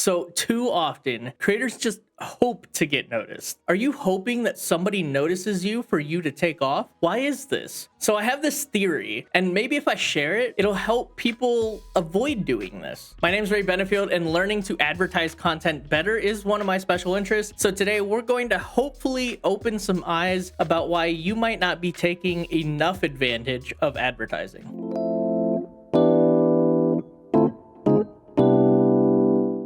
So too often, creators just hope to get noticed. Are you hoping that somebody notices you for you to take off? Why is this? So I have this theory, and maybe if I share it, it'll help people avoid doing this. My name is RayBenefield, and learning to advertise content better is one of my special interests. So today we're going to hopefully open some eyes about why you might not be taking enough advantage of advertising.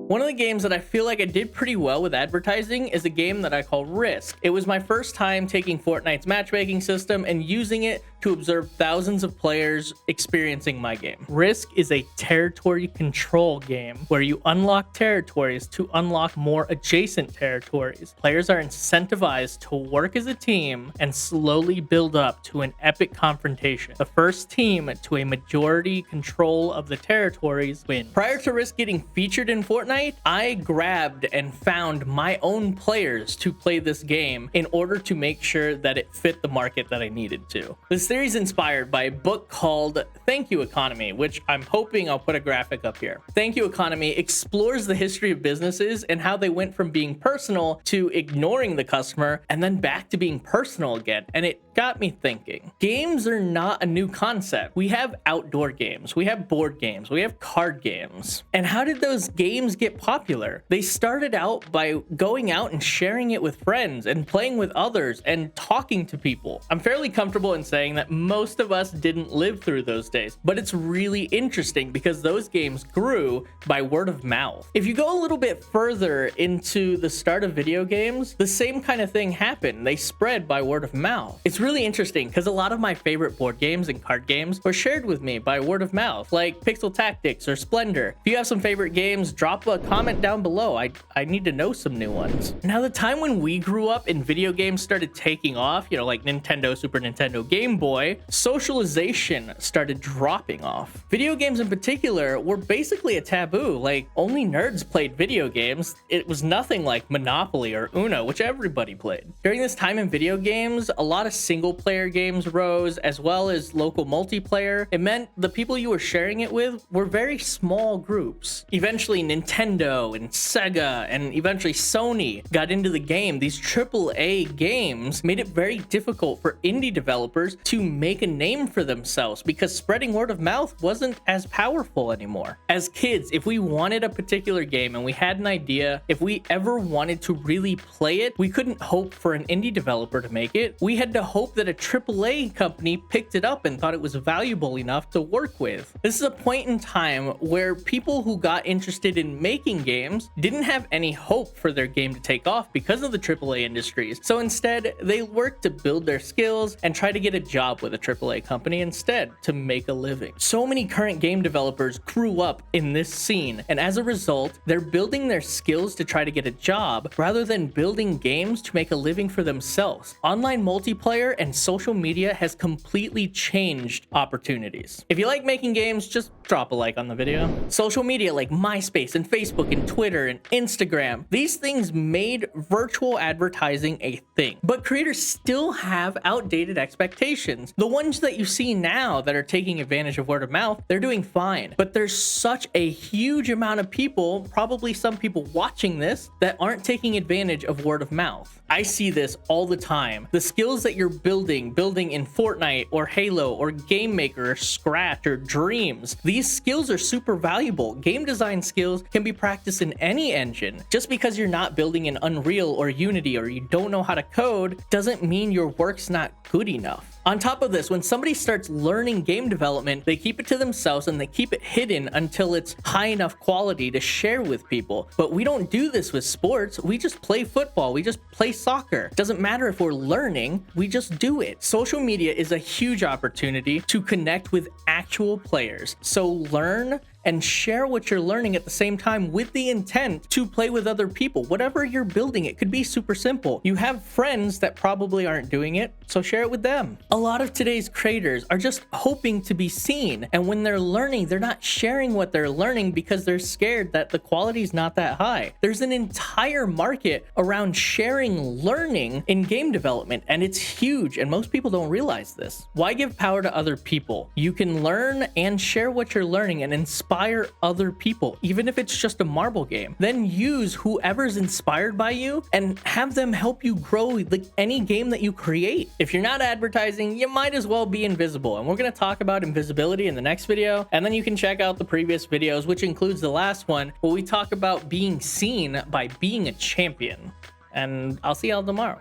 One of the games that I feel like I did pretty well with advertising is a game that I call Risk. It was my first time taking Fortnite's matchmaking system and using it to observe thousands of players experiencing my game. Risk is a territory control game where you unlock territories to unlock more adjacent territories. Players are incentivized to work as a team and slowly build up to an epic confrontation. The first team to a majority control of the territories win. Prior to Risk getting featured in Fortnite, I grabbed and found my own players to play this game in order to make sure that it fit the market that I needed to. This series is inspired by a book called Thank You Economy, which I'm hoping I'll put a graphic up here. Thank You Economy explores the history of businesses and how they went from being personal to ignoring the customer and then back to being personal again. And it got me thinking. Games are not a new concept. We have outdoor games, we have board games, we have card games. And how did those games get popular? They started out by going out and sharing it with friends and playing with others and talking to people. I'm fairly comfortable in saying that most of us didn't live through those days, but it's really interesting because those games grew by word of mouth. If you go a little bit further into the start of video games, the same kind of thing happened. They spread by word of mouth. It's really interesting because a lot of my favorite board games and card games were shared with me by word of mouth, like Pixel Tactics or Splendor. If you have some favorite games, drop a comment down below. I need to know some new ones. Now, the time when we grew up and video games started taking off, like Nintendo, Super Nintendo, Game Boy, socialization started dropping off. Video games in particular were basically a taboo. Like, only nerds played video games. It was nothing like Monopoly or Uno, which everybody played. During this time in video games, a lot of single player games rose, as well as local multiplayer. It meant the people you were sharing it with were very small groups. Eventually, Nintendo and Sega and eventually Sony got into the game. These AAA games made it very difficult for indie developers to make a name for themselves because spreading word of mouth wasn't as powerful anymore. As kids, if we wanted a particular game and we had an idea, if we ever wanted to really play it, we couldn't hope for an indie developer to make it. We had to hope that a AAA company picked it up and thought it was valuable enough to work with. This is a point in time where people who got interested in making games didn't have any hope for their game to take off because of the AAA industries. So instead, they worked to build their skills and try to get a job with a AAA company instead to make a living. So many current game developers grew up in this scene, and as a result, they're building their skills to try to get a job rather than building games to make a living for themselves. Online multiplayer and social media has completely changed opportunities. If you like making games, just drop a like on the video. Social media like MySpace and Facebook and Twitter and Instagram, these things made virtual advertising a thing. But creators still have outdated expectations. The ones that you see now that are taking advantage of word of mouth, they're doing fine. But there's such a huge amount of people, probably some people watching this, that aren't taking advantage of word of mouth. I see this all the time. The skills that you're building in Fortnite or Halo or Game Maker or Scratch or Dreams, these skills are super valuable. Game design skills can be practiced in any engine. Just because you're not building in Unreal or Unity or you don't know how to code doesn't mean your work's not good enough. On top of this, when somebody starts learning game development, they keep it to themselves and they keep it hidden until it's high enough quality to share with people. But we don't do this with sports. We just play football. We just play soccer. Doesn't matter if we're learning, we just do it. Social media is a huge opportunity to connect with actual players. So learn and share what you're learning at the same time with the intent to play with other people. Whatever you're building, it could be super simple. You have friends that probably aren't doing it, so share it with them. A lot of today's creators are just hoping to be seen, and when they're learning, they're not sharing what they're learning because they're scared that the quality's not that high. There's an entire market around sharing learning in game development, and it's huge, and most people don't realize this. Why give power to other people? You can learn and share what you're learning and inspire inspire other people, even if it's just a marble game. Then use whoever's inspired by you and have them help you grow like any game that you create. If you're not advertising, you might as well be invisible. And we're going to talk about invisibility in the next video. And then you can check out the previous videos, which includes the last one, where we talk about being seen by being a champion. And I'll see y'all tomorrow.